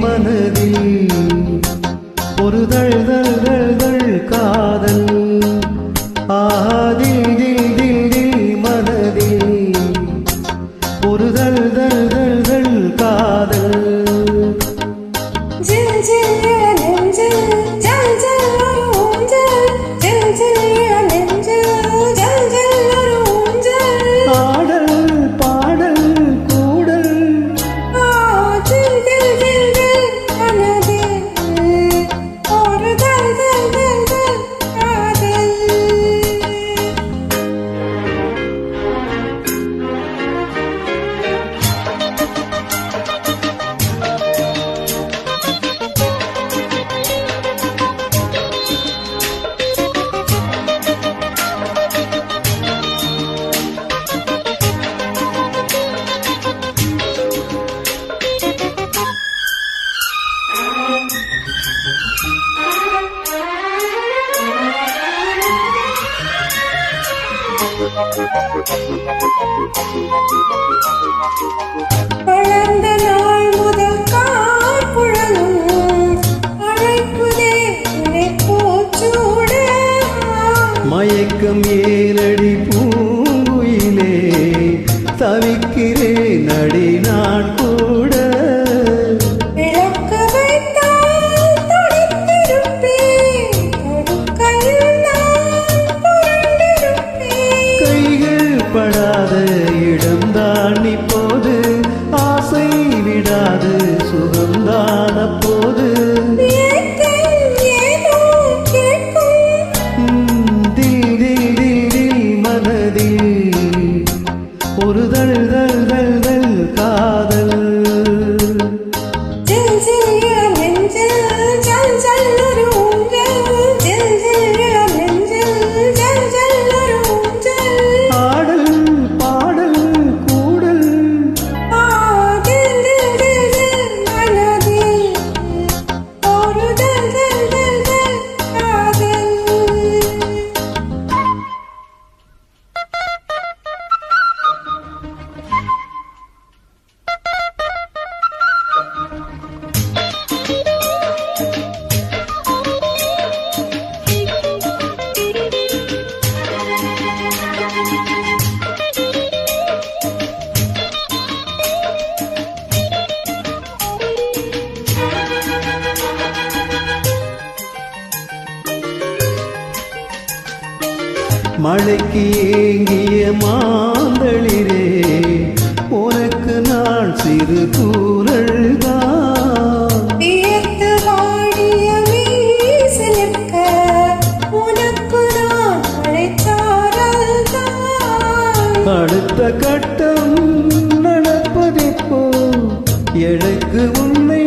மனதில் ஒரு தள் தள் தள் தள் காதல் ஆதில் தில் தில் தில் மனதில் ஒரு தள் தள் தள் தள் காதல் வளர்ந்த நாள் முதல் கார்குழலும் அழைப்புதே உன்னை போச்சூட மயக்கம் ஏனடி பூங்குயிலே தவிக்கிறேன் அடி நான் கூட படாத இடம்தான் இப்போது ஆசை விடாது சுகம்தான் அப்போது மனதில் ஒரு தள் தள் தள் தள் காதல் மழைக்கு ஏங்கிய மாந்தளிரே உனக்கு நான் சிறு கூறல் தான் அடுத்த கட்டம் நடப்பதெப்போ எனக்கு உன்னை